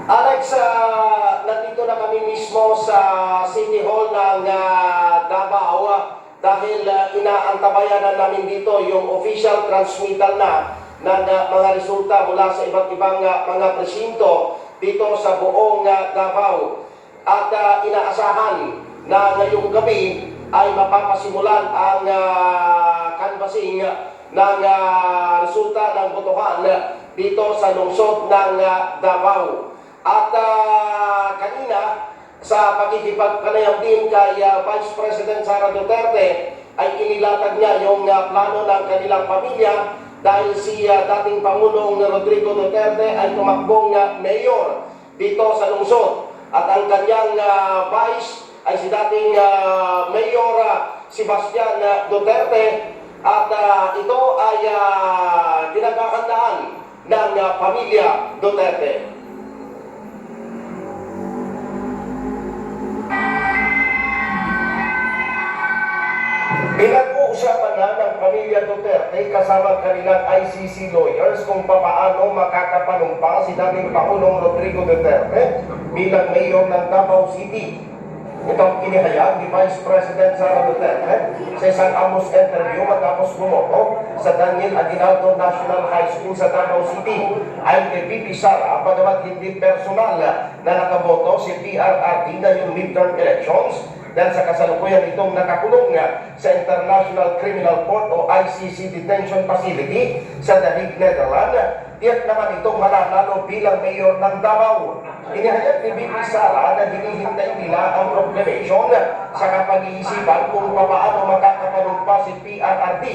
Alex, nandito na kami mismo sa City Hall ng Davao dahil inaantabayan na namin dito yung official transmittal na ng mga resulta mula sa iba't ibang mga presinto dito sa buong Davao. At inaasahan na ngayong gabi ay mapapasimulan ang canvassing ng resulta ng botohan dito sa lungsod ng Davao. At kanina, sa pakikipagpanayam din kay Vice President Sara Duterte, ay inilatag niya yung plano ng kanilang pamilya dahil si dating Pangulong Rodrigo Duterte ay tumakbong mayor dito sa lungsod. At ang kanyang vice ay si dating Mayor Sebastian Duterte. At ito ay pinagkakandaan ng pamilya Duterte. Pinag-uusapan na ng pamilya Duterte kasama kanilang ICC lawyers kung paano makakapanumpa si dating Pangulong Rodrigo Duterte bilang mayor ng Davao City. Itong inihayag ni Vice President Sara Duterte sa isang amos interview matapos bumoto sa Daniel Aguinaldo National High School sa Davao City. Ayon kay VP Sara, bagamat hindi personal na nakaboto si PRRD na yung midterm elections, dahil sa kasalukuyan itong nakakulong sa International Criminal Court o ICC Detention Facility sa The Hague, Netherlands, tiyak naman itong mananalo bilang mayor ng Davao. Inihayag ni VP Sara na hinihintay nila ang proclamation sa kapag-iisipan kung paano makakapanumpa si PRRD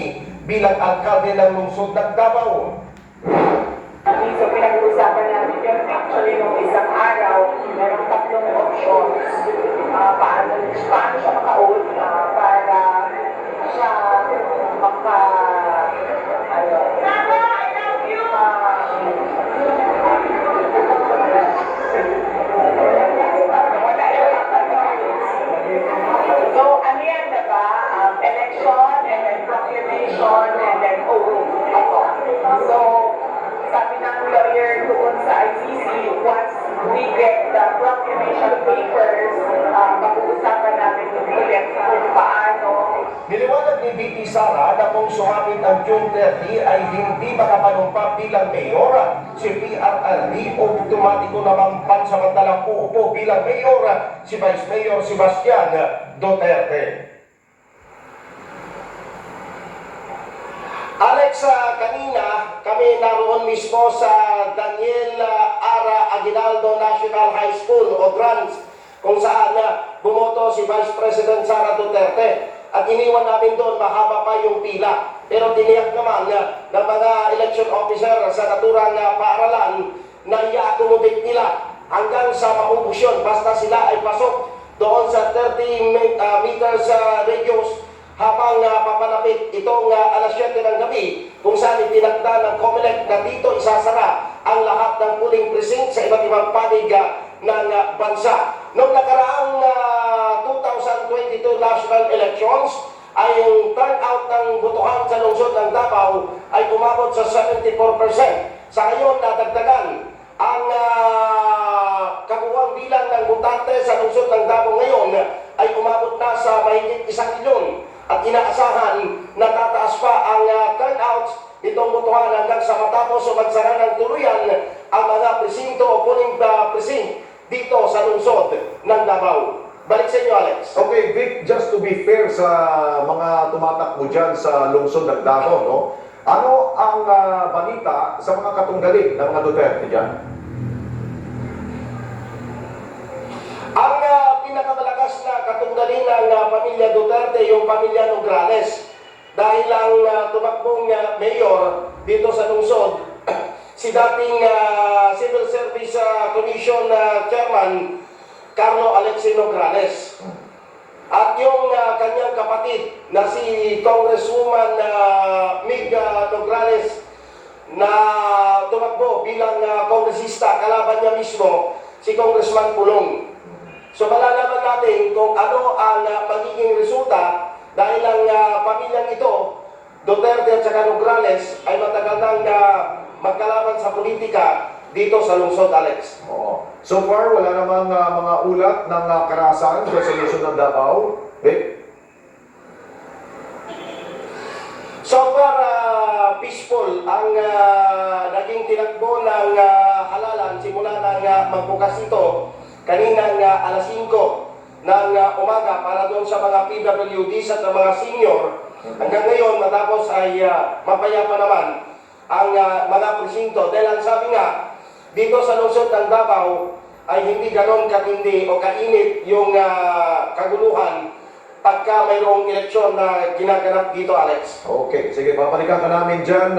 bilang alkalde ng lungsod ng Davao. So pinag-uusapan namin yun, actually nung isang araw, merong tatlong options. Paano siya maka-oath para siya maka... So, ano yan, diba? Election, and then proclamation, and then oath. So, sabi ng lawyer doon sa ICC, once we get the proclamation papers, pag-uusapan namin ulit kung paano. Niliwanag ni VP Sara na kung sumapit ang June 30 ay hindi makapanumpa bilang mayor si PRRD o automatiko namang pansamantalang uupo bilang mayor si Vice Mayor Sebastian Duterte. Alex, kanina kami naroon mismo sa Daniel Ara Aguinaldo National High School o DRANS kung saan bumoto si Vice President Sara Duterte. At iniwan namin doon, mahaba pa yung pila. Pero tiniyak naman ng mga election officer sa naturang paaralan na i-accommodate nila hanggang sa maubos yun. Basta sila ay pasok doon sa 30 meters radius habang papalapit itong alas 7 ng gabi kung saan itinagda ng COMELEC na dito isasara ang lahat ng polling precinct sa iba't ibang panig ng bansa. Noong nakaraang 2022 national elections, ay yung turnout ng botohan sa lungsod ng Davao ay umabot sa 74%. Sa ngayon, nadagdagan ang kabuuang bilang ng botante sa lungsod ng Davao ngayon ay umabot na sa mahigit 1 milyon. At inaasahan na tataas pa ang turnouts nitong botohan hanggang sa matapos o magsara ng tuluyan ang mga presinto o polling precinct dito sa lungsod ng Davao. Balik sa inyo, Alex. Okay, Vic, just to be fair sa mga tumatakbo dyan sa lungsod ng Davao, no? Ano ang balita sa mga katunggali ng mga Duterte dyan? Ang pinakamalakas na katunggali ng pamilya Duterte, yung pamilya Nograles. Dahil ang tumakbong mayor dito sa lungsod, si dating Civil Service Commission Chairman Carlo Alexei Nograles. At yung kanyang kapatid na si Congresswoman Mig Nograles na tumakbo bilang kongresista, kalaban niya mismo si Congressman Pulong. So malalaman natin kung ano ang magiging resulta dahil ang pamilyang ito, Duterte at saka Nograles, ay matagal nang magkalaban sa politika dito sa lungsod, Alex. Oo. So far, wala namang mga ulat ng karahasan dyan sa lungsod ng Davao. Vic? So far, peaceful ang naging tinakbo ng halalan simula ng magbukas ito kaninang alas 5 ng umaga para doon sa mga PWDs at mga senior. Hanggang ngayon, matapos ay mapayapa naman ang mga presinto. Dahil ang sabi nga, dito sa lungsod ng Davao ay hindi ganon katindi o kainit yung kaguluhan pagka mayroong eleksyon na ginaganap dito, Alex. Okay, sige, papalikan ka namin dyan.